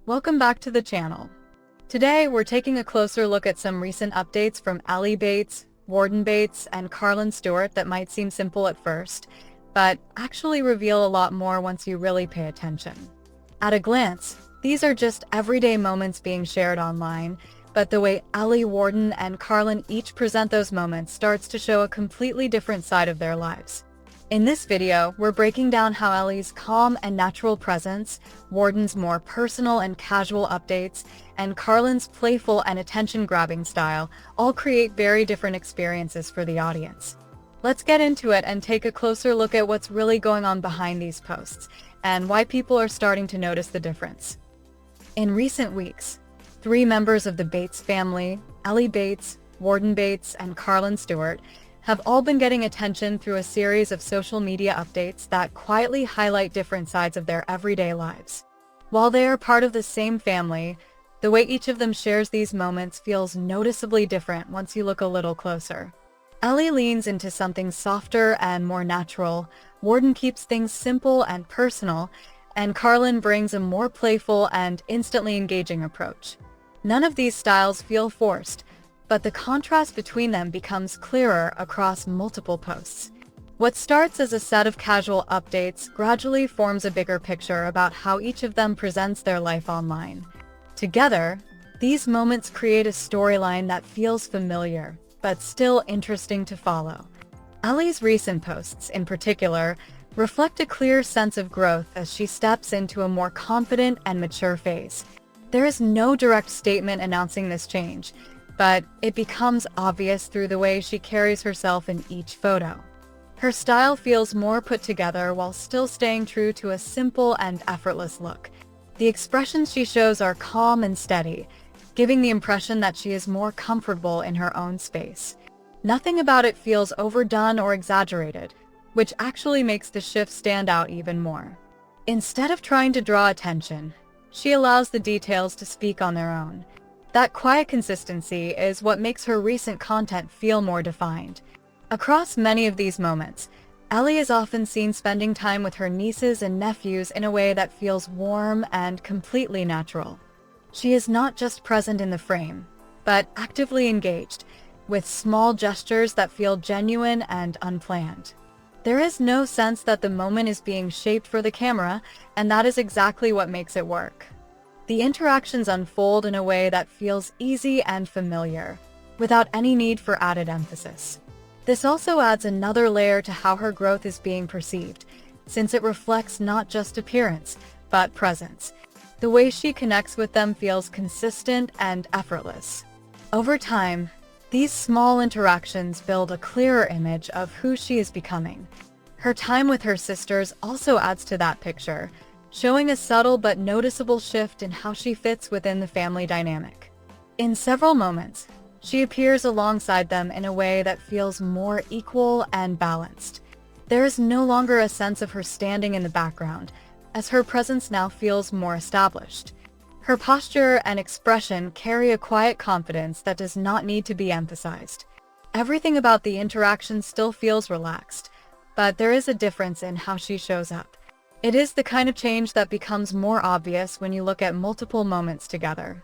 Welcome back to the channel. Today, we're taking a closer look at some recent updates from Ellie Bates, Warden Bates, and Carlin Stewart that might seem simple at first, but actually reveal a lot more once you really pay attention. At a glance, these are just everyday moments being shared online, but the way Ellie, Warden, and Carlin each present those moments starts to show a completely different side of their lives. In this video, we're breaking down how Ellie's calm and natural presence, Warden's more personal and casual updates, and Carlin's playful and attention-grabbing style all create very different experiences for the audience. Let's get into it and take a closer look at what's really going on behind these posts, and why people are starting to notice the difference. In recent weeks, 3 members of the Bates family, Ellie Bates, Warden Bates, and Carlin Stewart, have all been getting attention through a series of social media updates that quietly highlight different sides of their everyday lives. While they are part of the same family, the way each of them shares these moments feels noticeably different once you look a little closer. Ellie leans into something softer and more natural, Warden keeps things simple and personal, and Carlin brings a more playful and instantly engaging approach. None of these styles feel forced, but the contrast between them becomes clearer across multiple posts. What starts as a set of casual updates gradually forms a bigger picture about how each of them presents their life online. Together, these moments create a storyline that feels familiar, but still interesting to follow. Ellie's recent posts, in particular, reflect a clear sense of growth as she steps into a more confident and mature phase. There is no direct statement announcing this change, but it becomes obvious through the way she carries herself in each photo. Her style feels more put together while still staying true to a simple and effortless look. The expressions she shows are calm and steady, giving the impression that she is more comfortable in her own space. Nothing about it feels overdone or exaggerated, which actually makes the shift stand out even more. Instead of trying to draw attention, she allows the details to speak on their own. That quiet consistency is what makes her recent content feel more defined. Across many of these moments, Ellie is often seen spending time with her nieces and nephews in a way that feels warm and completely natural. She is not just present in the frame, but actively engaged, with small gestures that feel genuine and unplanned. There is no sense that the moment is being shaped for the camera, and that is exactly what makes it work. The interactions unfold in a way that feels easy and familiar, without any need for added emphasis. This also adds another layer to how her growth is being perceived, since it reflects not just appearance, but presence. The way she connects with them feels consistent and effortless. Over time, these small interactions build a clearer image of who she is becoming. Her time with her sisters also adds to that picture, showing a subtle but noticeable shift in how she fits within the family dynamic. In several moments, she appears alongside them in a way that feels more equal and balanced. There is no longer a sense of her standing in the background, as her presence now feels more established. Her posture and expression carry a quiet confidence that does not need to be emphasized. Everything about the interaction still feels relaxed, but there is a difference in how she shows up. It is the kind of change that becomes more obvious when you look at multiple moments together.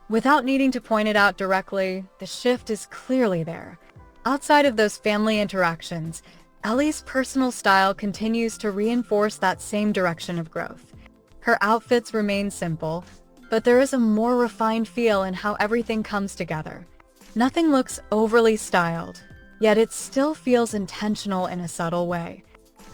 Without needing to point it out directly, the shift is clearly there. Outside of those family interactions, Ellie's personal style continues to reinforce that same direction of growth. Her outfits remain simple, but there is a more refined feel in how everything comes together. Nothing looks overly styled, yet it still feels intentional in a subtle way.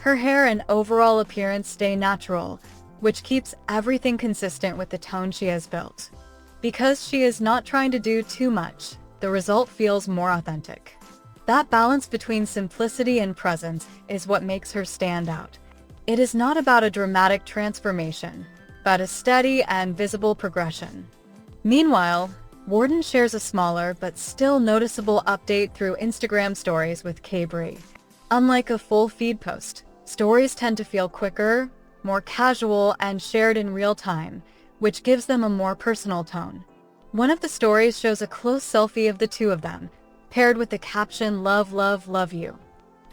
Her hair and overall appearance stay natural, which keeps everything consistent with the tone she has built. Because she is not trying to do too much, the result feels more authentic. That balance between simplicity and presence is what makes her stand out. It is not about a dramatic transformation, but a steady and visible progression. Meanwhile, Warden shares a smaller but still noticeable update through Instagram stories with K-Brie. Unlike a full feed post, stories tend to feel quicker, more casual, and shared in real time, which gives them a more personal tone. One of the stories shows a close selfie of the two of them, paired with the caption "Love, love, love you."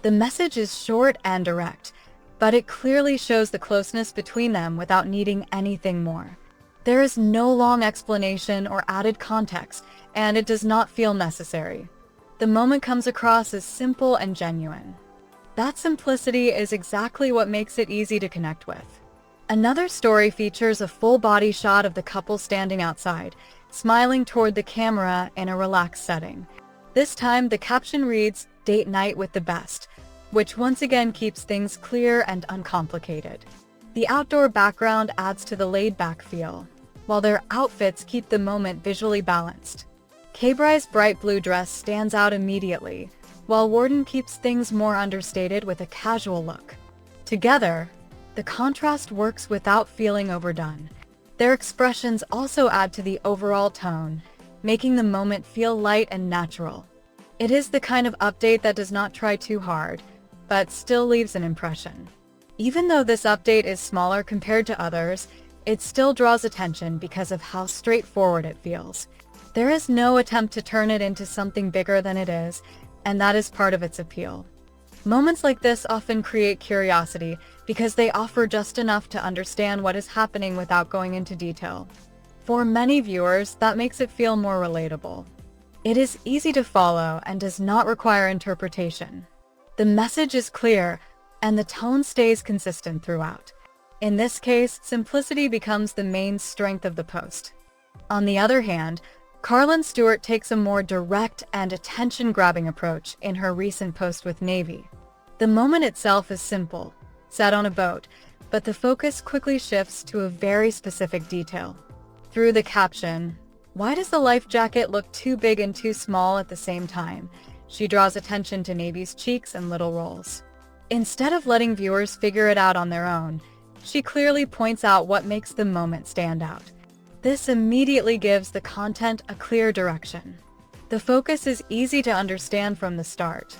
The message is short and direct, but it clearly shows the closeness between them without needing anything more. There is no long explanation or added context, and it does not feel necessary. The moment comes across as simple and genuine. That simplicity is exactly what makes it easy to connect with. Another story features a full body shot of the couple standing outside, smiling toward the camera in a relaxed setting. This time, the caption reads, "Date night with the best," which once again keeps things clear and uncomplicated. The outdoor background adds to the laid-back feel, while their outfits keep the moment visually balanced. K-Bry's bright blue dress stands out immediately, while Warden keeps things more understated with a casual look. Together, the contrast works without feeling overdone. Their expressions also add to the overall tone, making the moment feel light and natural. It is the kind of update that does not try too hard, but still leaves an impression. Even though this update is smaller compared to others, it still draws attention because of how straightforward it feels. There is no attempt to turn it into something bigger than it is, and that is part of its appeal. Moments like this often create curiosity because they offer just enough to understand what is happening without going into detail. For many viewers, that makes it feel more relatable. It is easy to follow and does not require interpretation. The message is clear, and the tone stays consistent throughout. In this case, simplicity becomes the main strength of the post. On the other hand, Carlin Stewart takes a more direct and attention-grabbing approach in her recent post with Navy. The moment itself is simple, set on a boat, but the focus quickly shifts to a very specific detail. Through the caption, "Why does the life jacket look too big and too small at the same time?" she draws attention to Navy's cheeks and little rolls. Instead of letting viewers figure it out on their own, she clearly points out what makes the moment stand out. This immediately gives the content a clear direction. The focus is easy to understand from the start.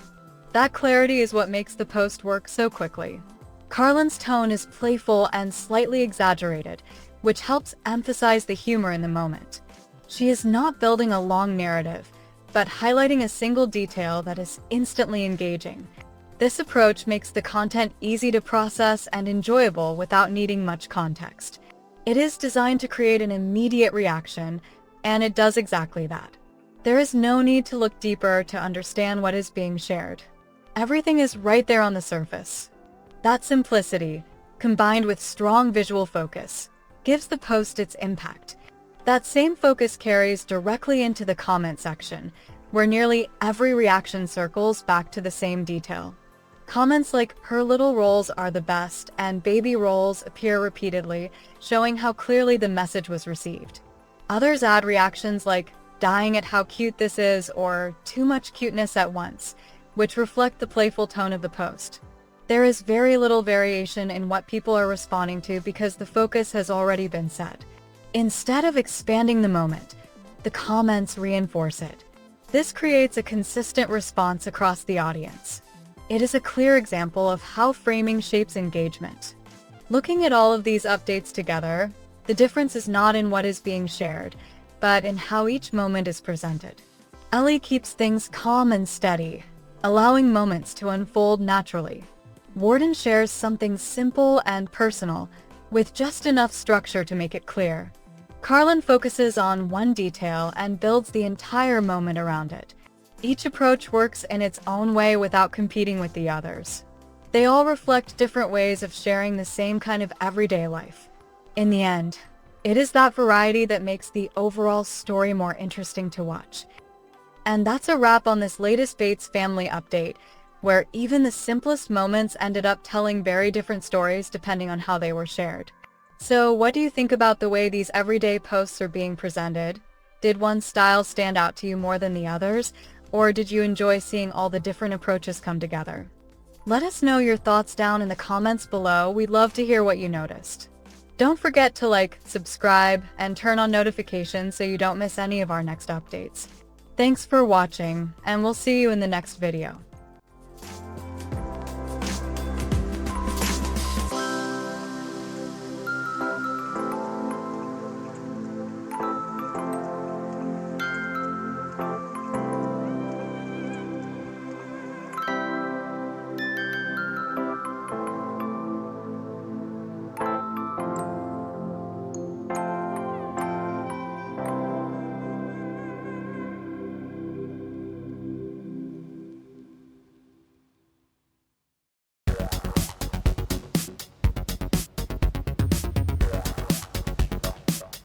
That clarity is what makes the post work so quickly. Carlin's tone is playful and slightly exaggerated, which helps emphasize the humor in the moment. She is not building a long narrative, but highlighting a single detail that is instantly engaging. This approach makes the content easy to process and enjoyable without needing much context. It is designed to create an immediate reaction, and it does exactly that. There is no need to look deeper to understand what is being shared. Everything is right there on the surface. That simplicity, combined with strong visual focus, gives the post its impact. That same focus carries directly into the comment section, where nearly every reaction circles back to the same detail. Comments like "her little rolls are the best" and "baby rolls" appear repeatedly, showing how clearly the message was received. Others add reactions like "dying at how cute this is" or "too much cuteness at once," which reflect the playful tone of the post. There is very little variation in what people are responding to because the focus has already been set. Instead of expanding the moment, the comments reinforce it. This creates a consistent response across the audience. It is a clear example of how framing shapes engagement. Looking at all of these updates together, the difference is not in what is being shared, but in how each moment is presented. Ellie keeps things calm and steady, allowing moments to unfold naturally. Warden shares something simple and personal, with just enough structure to make it clear. Carlin focuses on one detail and builds the entire moment around it. Each approach works in its own way without competing with the others. They all reflect different ways of sharing the same kind of everyday life. In the end, it is that variety that makes the overall story more interesting to watch. And that's a wrap on this latest Bates family update, where even the simplest moments ended up telling very different stories depending on how they were shared. So what do you think about the way these everyday posts are being presented? Did one style stand out to you more than the others? Or did you enjoy seeing all the different approaches come together? Let us know your thoughts down in the comments below. We'd love to hear what you noticed. Don't forget to like, subscribe, and turn on notifications so you don't miss any of our next updates. Thanks for watching, and we'll see you in the next video.